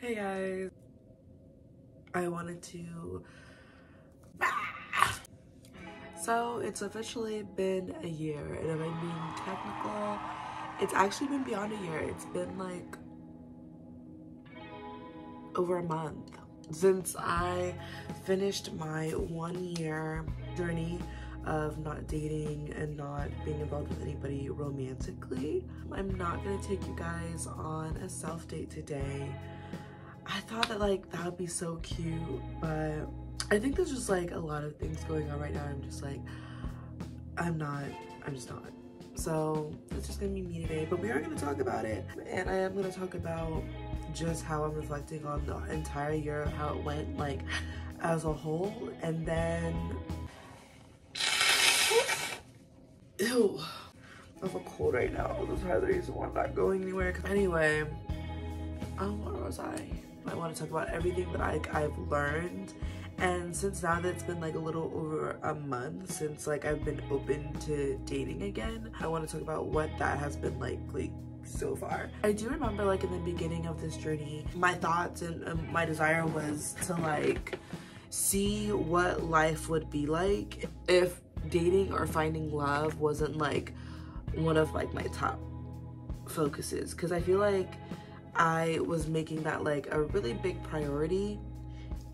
Hey guys, I wanted to so it's officially been a year, and if I'm being technical, it's actually been beyond a year. It's been like over a month since I finished my 1-year journey of not dating and not being involved with anybody romantically. I'm not gonna take you guys on a self date today. I thought that like that would be so cute, but I think there's just like a lot of things going on right now. I'm just like, I'm just not. So it's just gonna be me today, but we are gonna talk about it. And I am gonna talk about just how I'm reflecting on the entire year, how it went like as a whole. And then, ew, I have a cold right now. That's probably the reason why I'm not going anywhere. Anyway, where was I? I want to talk about everything that I've learned. And since now that it's been like a little over a month since like I've been open to dating again, I want to talk about what that has been like so far. I do remember like in the beginning of this journey, my thoughts and my desire was to like see what life would be like if dating or finding love wasn't like one of like my top focuses, because I feel like I was making that like a really big priority,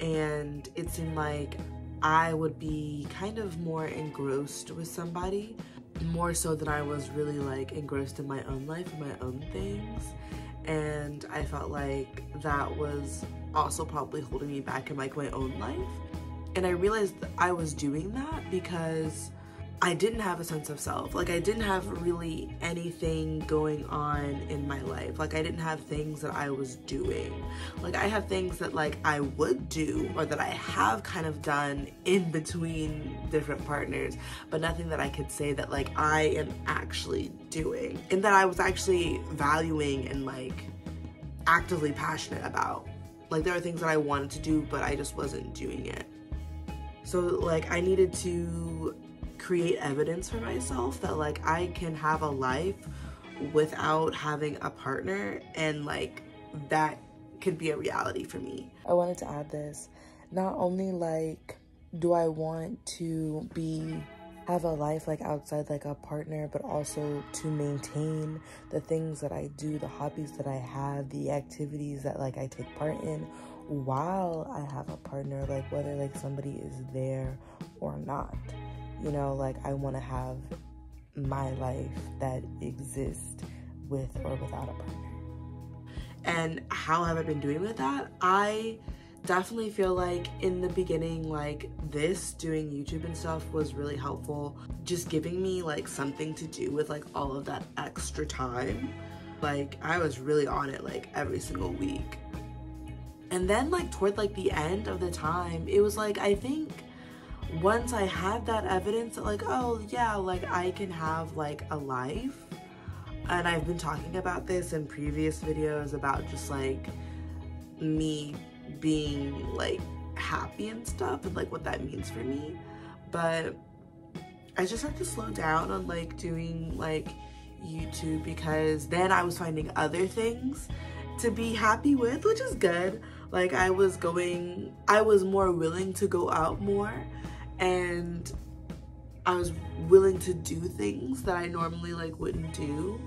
and it seemed like I would be kind of more engrossed with somebody, more so than I was really like engrossed in my own life and my own things. And I felt like that was also probably holding me back in like my own life. And I realized that I was doing that because I didn't have a sense of self. Like I didn't have really anything going on in my life. Like I didn't have things that I was doing. Like I have things that like I would do or that I have kind of done in between different partners, but nothing that I could say that like I am actually doing and that I was actually valuing and like actively passionate about. Like there are things that I wanted to do, but I just wasn't doing it. So like I needed to create evidence for myself that like I can have a life without having a partner, and like that could be a reality for me. I wanted to add this, not only like do I want to have a life like outside like a partner, but also to maintain the things that I do, the hobbies that I have, the activities that like I take part in while I have a partner, like whether like somebody is there or not. You know, like I want to have my life that exists with or without a partner. And how have I been doing with that? I definitely feel like in the beginning, like doing YouTube and stuff was really helpful. Just giving me like something to do with like all of that extra time. Like I was really on it like every single week. And then like toward like the end of the time, it was like, I think once I had that evidence that like, oh yeah, like I can have like a life, and I've been talking about this in previous videos about just like me being like happy and stuff and like what that means for me, but I just had to slow down on like doing like YouTube, because then I was finding other things to be happy with, which is good. Like I was more willing to go out more, and I was willing to do things that I normally like wouldn't do.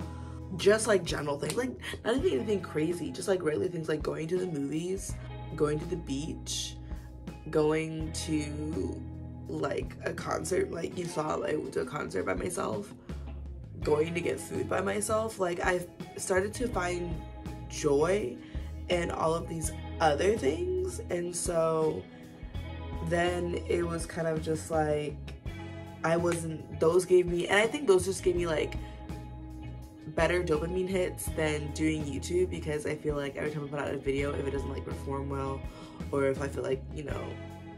Just like general things, like not even anything crazy, just like regular things like going to the movies, going to the beach, going to like a concert, like you saw, like I went to a concert by myself, going to get food by myself. Like I've started to find joy in all of these other things, and so then it was kind of just like those gave me, and I think those just gave me like better dopamine hits than doing YouTube, because I feel like every time I put out a video, if it doesn't like perform well, or if I feel like, you know,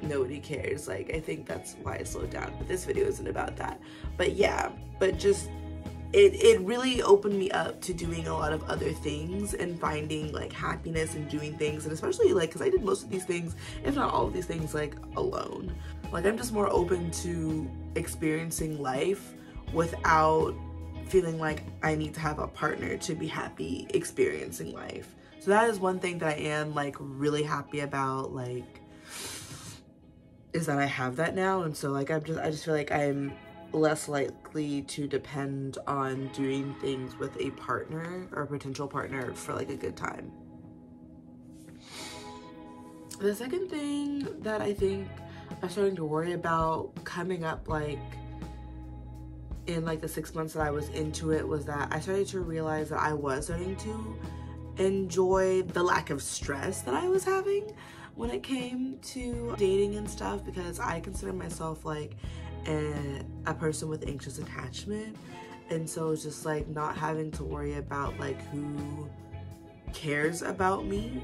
nobody cares, like I think that's why I slowed down. But this video isn't about that. But yeah, but just it really opened me up to doing a lot of other things and finding like happiness in doing things, and especially like because I did most of these things, if not all of these things, like alone. Like I'm just more open to experiencing life without feeling like I need to have a partner to be happy experiencing life. So that is one thing that I am like really happy about, like, is that I have that now. And so like I just feel like I'm less likely to depend on doing things with a partner or a potential partner for like a good time. The second thing that I think I'm starting to worry about coming up like in like the 6 months that I was into it was that I started to realize that I was starting to enjoy the lack of stress that I was having when it came to dating and stuff, because I consider myself like a person with anxious attachment. And so it's just like not having to worry about like who cares about me,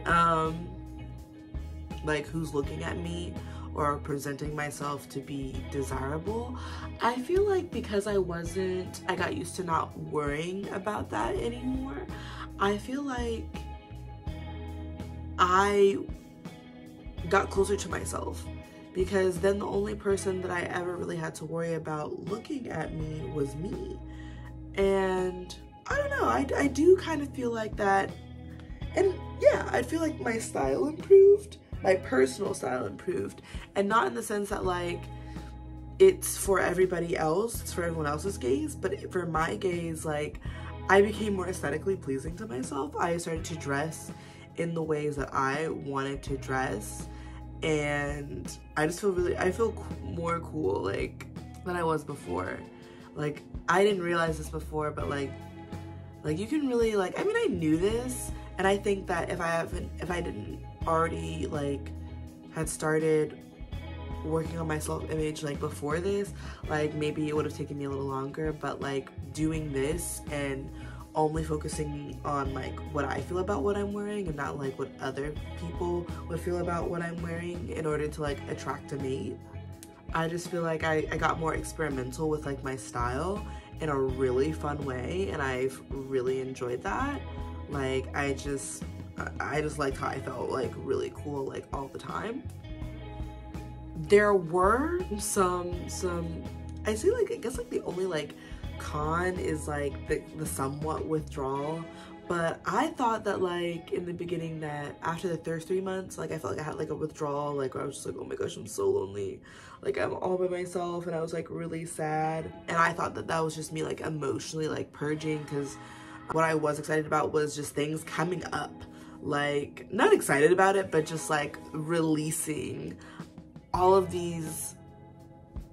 like who's looking at me or presenting myself to be desirable. I feel like because I got used to not worrying about that anymore, I feel like I got closer to myself, because then the only person that I ever really had to worry about looking at me was me. And I don't know, I do kind of feel like that. And yeah, I feel like my style improved, my personal style improved, and not in the sense that like it's for everybody else, it's for everyone else's gaze, but for my gaze, like I became more aesthetically pleasing to myself. I started to dress in the ways that I wanted to dress, and I just feel more cool like than I was before. Like I didn't realize this before, but like you can really like, I mean, I knew this, and I think that if I didn't already like had started working on my self-image like before this, like maybe it would have taken me a little longer. But like doing this and only focusing on like what I feel about what I'm wearing and not like what other people would feel about what I'm wearing in order to like attract a mate, I just feel like I got more experimental with like my style in a really fun way, and I've really enjoyed that. Like I just liked how I felt like really cool like all the time. There were some I see like, I guess like the only like con is like the somewhat withdrawal. But I thought that like in the beginning that after the first 3 months, like I felt like I had like a withdrawal, like where I was just like, oh my gosh, I'm so lonely, like I'm all by myself, and I was like really sad. And I thought that that was just me like emotionally like purging, because what I was excited about was just things coming up, like not excited about it, but just like releasing all of these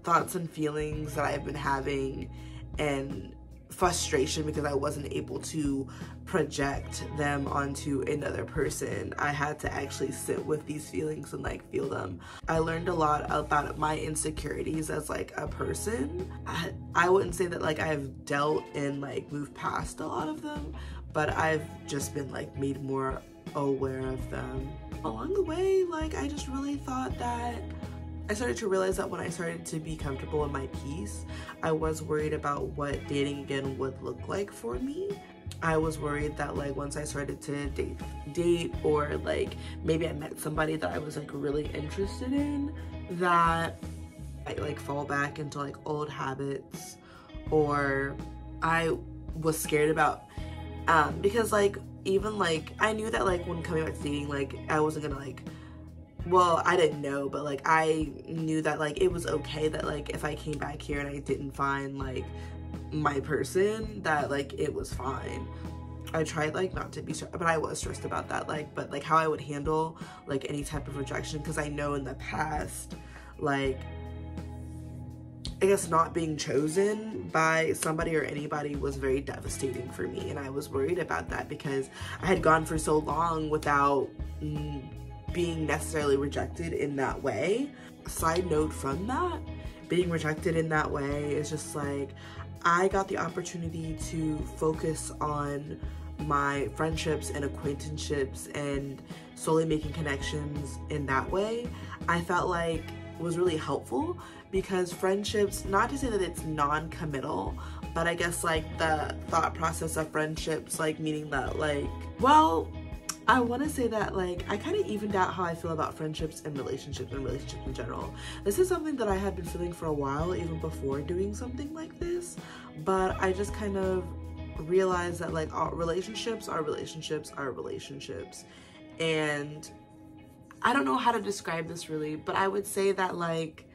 thoughts and feelings that I've been having, and frustration because I wasn't able to project them onto another person. I had to actually sit with these feelings and like feel them. I learned a lot about my insecurities as like a person. I wouldn't say that like I've dealt and like moved past a lot of them, but I've just been like made more aware of them. Along the way, like I just really thought that I started to realize that when I started to be comfortable in my peace, I was worried about what dating again would look like for me. I was worried that like once I started to date or like maybe I met somebody that I was like really interested in, that I like fall back into like old habits, or I was scared about because like even like I knew that like when coming back to dating, like I wasn't gonna like, well, I didn't know, but like I knew that like it was okay that like if I came back here and I didn't find like my person, that like it was fine. I tried like not to be stressed, but I was stressed about that, like, but like how I would handle like any type of rejection, because I know in the past, like I guess not being chosen by somebody or anybody was very devastating for me, and I was worried about that because I had gone for so long without being necessarily rejected in that way. Side note from that, being rejected in that way is just like, I got the opportunity to focus on my friendships and acquaintanceships and slowly making connections in that way. I felt like it was really helpful, because friendships, not to say that it's non-committal, but I guess like the thought process of friendships, like meaning that like, well, I want to say that like I kind of evened out how I feel about friendships and relationships in general. This is something that I had been feeling for a while, even before doing something like this, but I just kind of realized that like our relationships are relationships are relationships. And I don't know how to describe this really, but I would say that like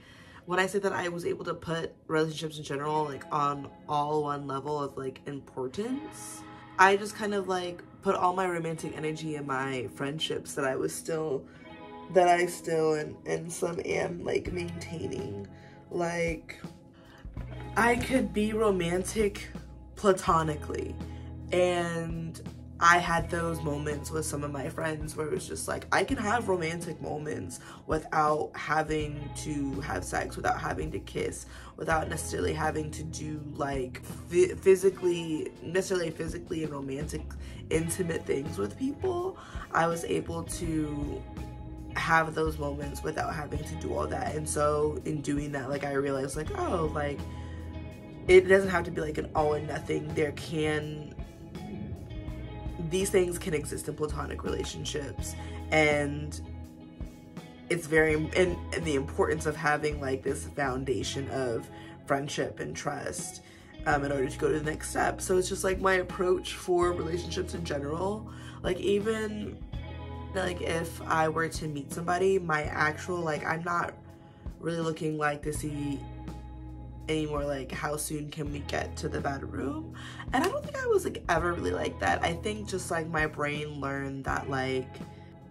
when I say that I was able to put relationships in general like on all one level of like importance, I just kind of like put all my romantic energy in my friendships that I still and some am like maintaining. Like I could be romantic platonically, and I had those moments with some of my friends where it was just like I can have romantic moments without having to have sex, without having to kiss, without necessarily having to do like physically and romantic intimate things with people. I was able to have those moments without having to do all that. And so in doing that, like I realized like, oh, like it doesn't have to be like an all or nothing. These things can exist in platonic relationships, and it's and the importance of having like this foundation of friendship and trust in order to go to the next step. So it's just like my approach for relationships in general. Like even like if I were to meet somebody, my actual like I'm not really looking like to see anymore like how soon can we get to the bedroom. And I don't think I was like ever really like that. I think just like my brain learned that like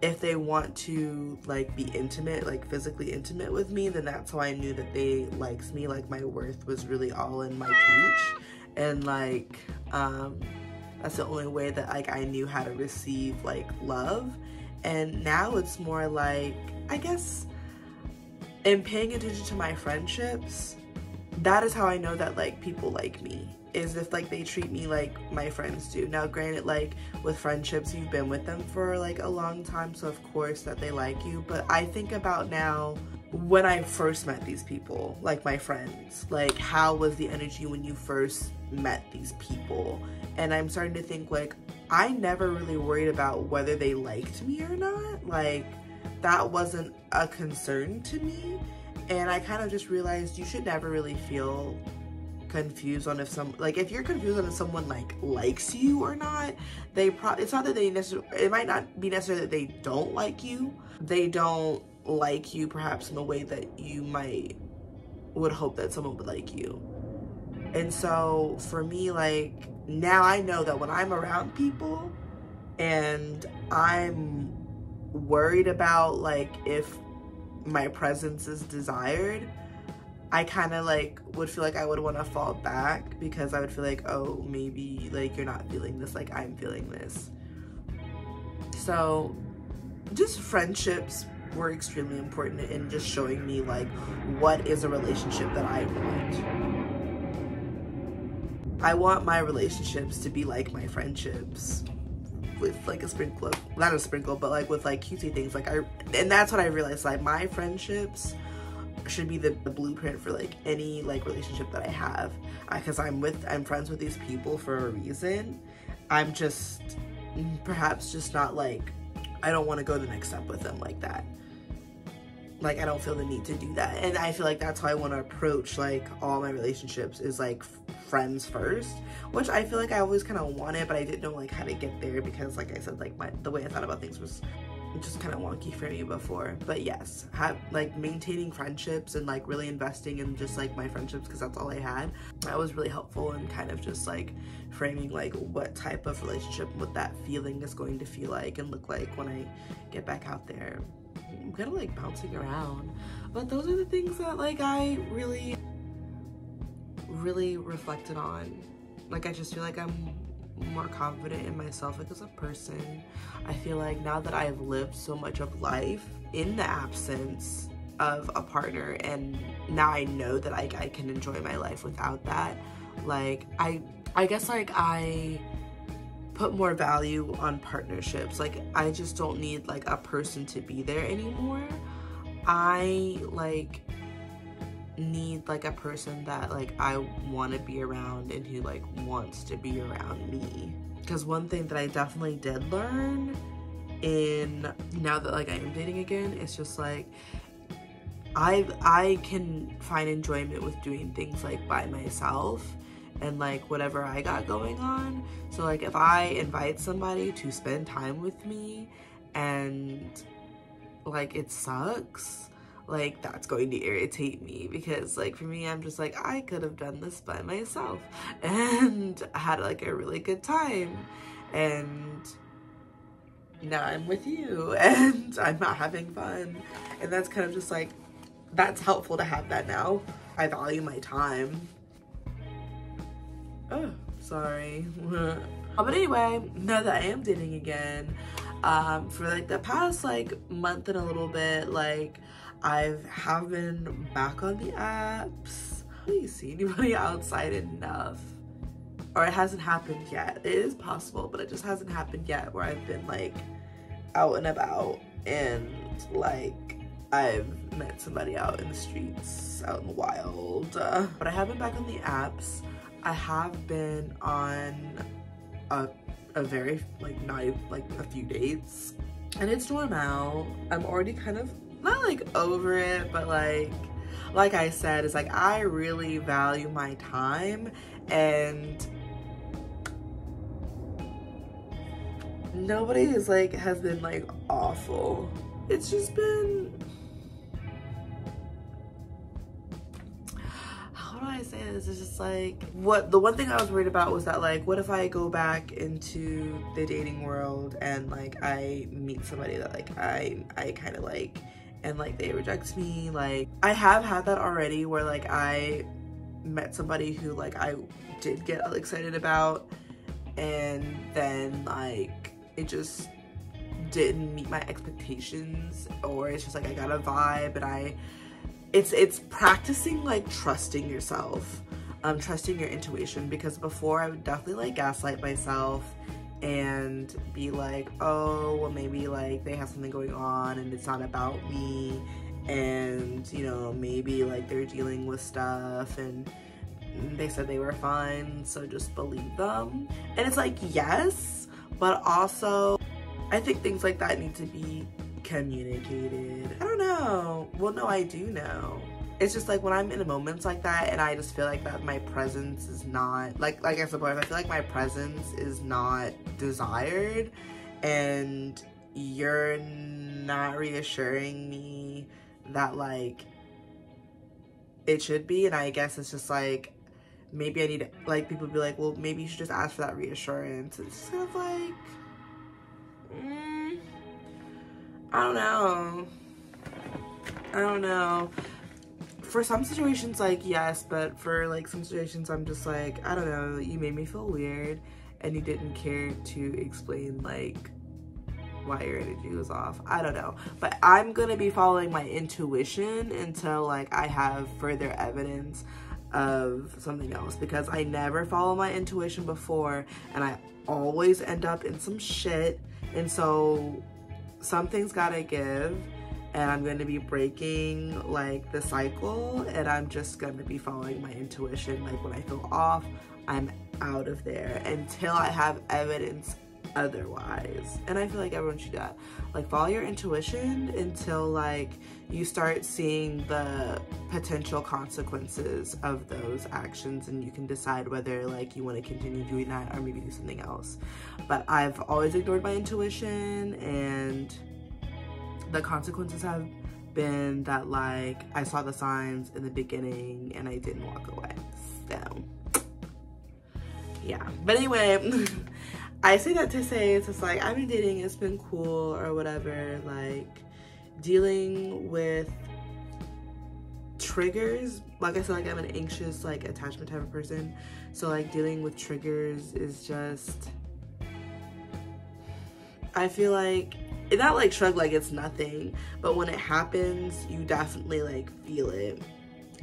if they want to like be intimate, like physically intimate with me, then that's how I knew that they liked me. Like my worth was really all in my cooch, and like that's the only way that like I knew how to receive like love. And now it's more like, I guess, in paying attention to my friendships, that is how I know that like people like me, is if like they treat me like my friends do. Now granted, like with friendships, you've been with them for like a long time, so of course that they like you. But I think about now when I first met these people, like my friends, like how was the energy when you first met these people? And I'm starting to think like I never really worried about whether they liked me or not. Like that wasn't a concern to me. And I kind of just realized you should never really feel confused on if if you're confused on if someone like likes you or not. It's not that it might not be necessarily that they don't like you. They don't like you perhaps in the way that you would hope that someone would like you. And so for me, like now I know that when I'm around people and I'm worried about like if my presence is desired, I kind of like would feel like I would want to fall back, because I would feel like, oh, maybe like you're not feeling this like I'm feeling this. So just friendships were extremely important in just showing me like what is a relationship that I want. I want my relationships to be like my friendships, with like a sprinkle of, not a sprinkle, but like with like cutesy things. Like and that's what I realized, like my friendships should be the blueprint for like any like relationship that I have, because I'm friends with these people for a reason. I'm just perhaps just not like, I don't want to go the next step with them like that. Like I don't feel the need to do that. And I feel like that's how I want to approach like all my relationships, is like friends first, which I feel like I always kind of wanted, but I didn't know like how to get there, because like I said, like the way I thought about things was just kind of wonky for me before. But yes, maintaining friendships and like really investing in just like my friendships, because that's all I had, that was really helpful in kind of just like framing like what type of relationship, what that feeling is going to feel like and look like when I get back out there. I'm kind of like bouncing around, but those are the things that like I really reflected on. Like I just feel like I'm more confident in myself like as a person. I feel like now that I've lived so much of life in the absence of a partner, and now I know that I can enjoy my life without that, like I guess like I put more value on partnerships. Like I just don't need like a person to be there anymore. I like need like a person that like I want to be around and who like wants to be around me. Because one thing that I definitely did learn in now that like I am dating again, it's just like I can find enjoyment with doing things like by myself and like whatever I got going on. So like if I invite somebody to spend time with me and like it sucks, like that's going to irritate me, because like for me, I'm just like, I could have done this by myself and had like a really good time, and now I'm with you and I'm not having fun. And that's kind of just like, that's helpful to have that now. I value my time. Oh, sorry. But anyway, now that I am dating again, for like the past like month and a little bit, like I have been back on the apps. I don't really see anybody outside enough, or it hasn't happened yet. It is possible, but it just hasn't happened yet where I've been like out and about and like I've met somebody out in the streets, out in the wild. But I have been back on the apps. I have been on a very like not like a few dates, and it's normal. I'm already kind of not like over it, but like I said, it's like I really value my time, and nobody is like has been like awful. It's just been, how do I say this? It's just like, the one thing I was worried about was that like, what if I go back into the dating world and like I meet somebody that like I kind of like, and like they reject me. Like I have had that already, where like I met somebody who like I did get excited about, and then like it just didn't meet my expectations, or it's just like I got a vibe, and it's practicing like trusting yourself, trusting your intuition, because before I would definitely like gaslight myself and be like, oh well, maybe like they have something going on and it's not about me, and you know, maybe like they're dealing with stuff and they said they were fine, so just believe them. And it's like, yes, but also I think things like that need to be communicated. I don't know. Well, no, I do know. It's just like when I'm in moments like that and I just feel like that my presence is not, like I said before, I feel like my presence is not desired and you're not reassuring me that like it should be. And I guess it's just like, maybe I need to, like, people be like, well, maybe you should just ask for that reassurance. It's just kind of like, I don't know. For some situations, like, yes, but for like some situations I'm just like, I don't know, you made me feel weird and you didn't care to explain like why your energy was off. I don't know, but I'm gonna be following my intuition until like I have further evidence of something else, because I never follow my intuition before and I always end up in some shit. And so something's gotta give, and I'm going to be breaking like the cycle, and I'm just going to be following my intuition. Like when I feel off, I'm out of there until I have evidence otherwise. And I feel like everyone should do that. Like follow your intuition until like you start seeing the potential consequences of those actions, and you can decide whether like you want to continue doing that or maybe do something else. But I've always ignored my intuition, and the consequences have been that like I saw the signs in the beginning and I didn't walk away. So yeah, but anyway, I say that to say it's just like I've been dating, it's been cool or whatever. Like dealing with triggers, like I said, like I'm an anxious like attachment type of person, so like dealing with triggers is just, I feel like, not like shrug like it's nothing, but when it happens you definitely like feel it.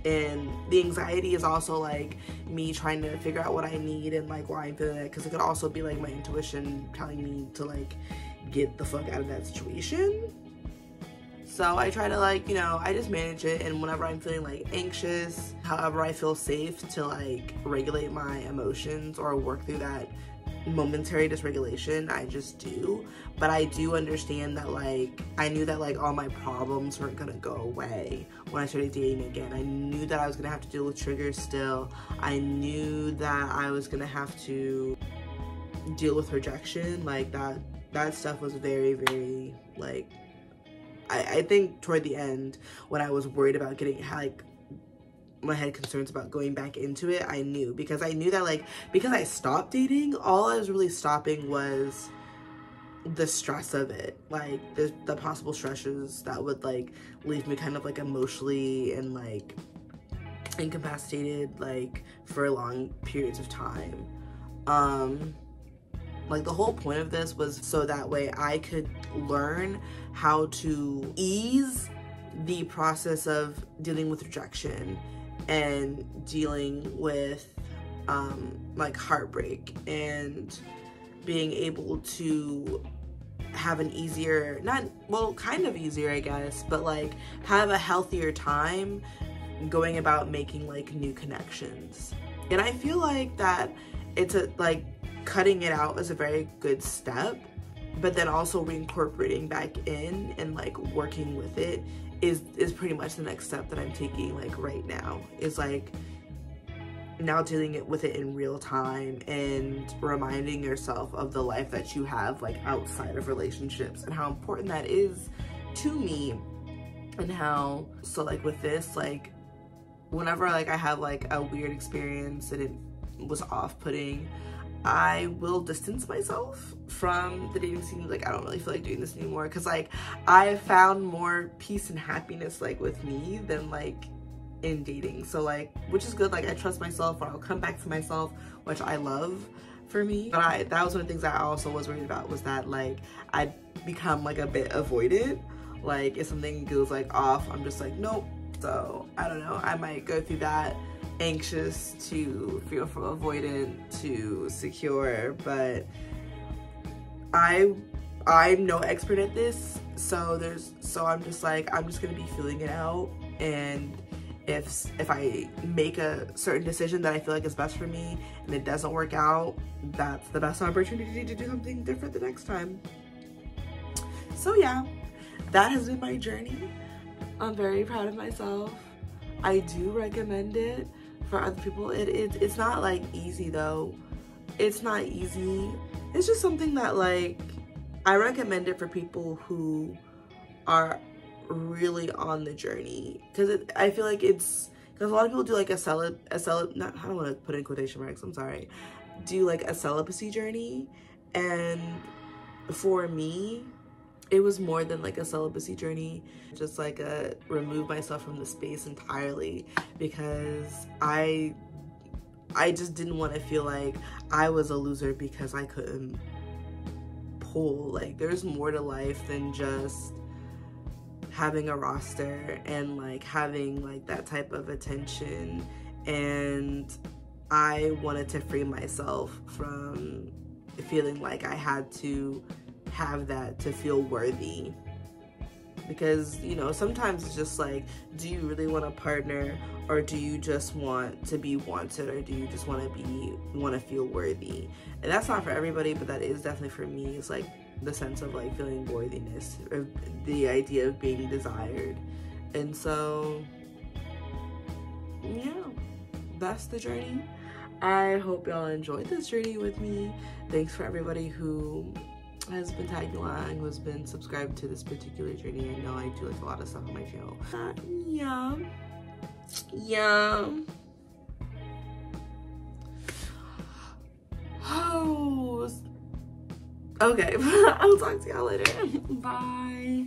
And the anxiety is also like me trying to figure out what I need and like why I'm feeling it, because it could also be like my intuition telling me to like get the fuck out of that situation. So I try to like, you know, I just manage it, and whenever I'm feeling like anxious, however I feel safe to like regulate my emotions or work through that momentary dysregulation. I just do. But I do understand that, like, I knew that, like, all my problems weren't gonna go away when I started dating again. I knew that I was gonna have to deal with triggers still. I knew that I was gonna have to deal with rejection. Like, that stuff was very, very, like, I think toward the end, when I was worried about getting, like, I had concerns about going back into it, I knew, because I knew that, like, because I stopped dating, all I was really stopping was the stress of it, like the possible stresses that would, like, leave me kind of, like, emotionally and, like, incapacitated, like, for long periods of time. Like, the whole point of this was so that way I could learn how to ease the process of dealing with rejection and dealing with like heartbreak, and being able to have an easier, kind of easier, I guess, but, like, have a healthier time going about making, like, new connections. And I feel like that it's cutting it out is a very good step, but then also reincorporating back in and, like, working with it is pretty much the next step that I'm taking, like, right now, is, like, now dealing with it in real time and reminding yourself of the life that you have, like, outside of relationships, and how important that is to me. And how, so, like, with this, like, whenever, like, I have, like, a weird experience and it was off-putting, I will distance myself from the dating scene. Like, I don't really feel like doing this anymore, because, like, I found more peace and happiness, like, with me than, like, in dating. So, like, which is good. Like, I trust myself, or I'll come back to myself, which I love for me. But that was one of the things that I also was worried about, was that, like, I'd become, like, a bit avoidant. Like, if something goes, like, off, I'm just like, nope. So I don't know, I might go through that, anxious to fearful, avoidant to secure. But I'm no expert at this, so I'm just like, I'm just gonna be feeling it out. And if I make a certain decision that I feel like is best for me and it doesn't work out, that's the best opportunity to do something different the next time. So yeah, that has been my journey. I'm very proud of myself. I do recommend it for other people. It's not, like, easy though. It's not easy. It's just something that, like, I recommend it for people who are really on the journey, because I feel like because a lot of people do, like, I don't want to put in quotation marks, I'm sorry, do, like, a celibacy journey. And for me, it was more than, like, a celibacy journey, just, like, remove myself from the space entirely, because I just didn't want to feel like I was a loser because I couldn't pull. Like, there's more to life than just having a roster and, like, having, like, that type of attention. And I wanted to free myself from feeling like I had to have that to feel worthy. Because, you know, sometimes it's just like, do you really want a partner, or do you just want to be wanted, or do you just want to feel worthy? And that's not for everybody, but that is definitely for me. It's like the sense of, like, feeling worthiness, or the idea of being desired. And so yeah, that's the journey. I hope y'all enjoyed this journey with me. Thanks for everybody who has been tagging along, who has been subscribed to this particular journey. I know I do, like, a lot of stuff on my channel. Yeah. Oh, okay. I'll talk to y'all later. Bye.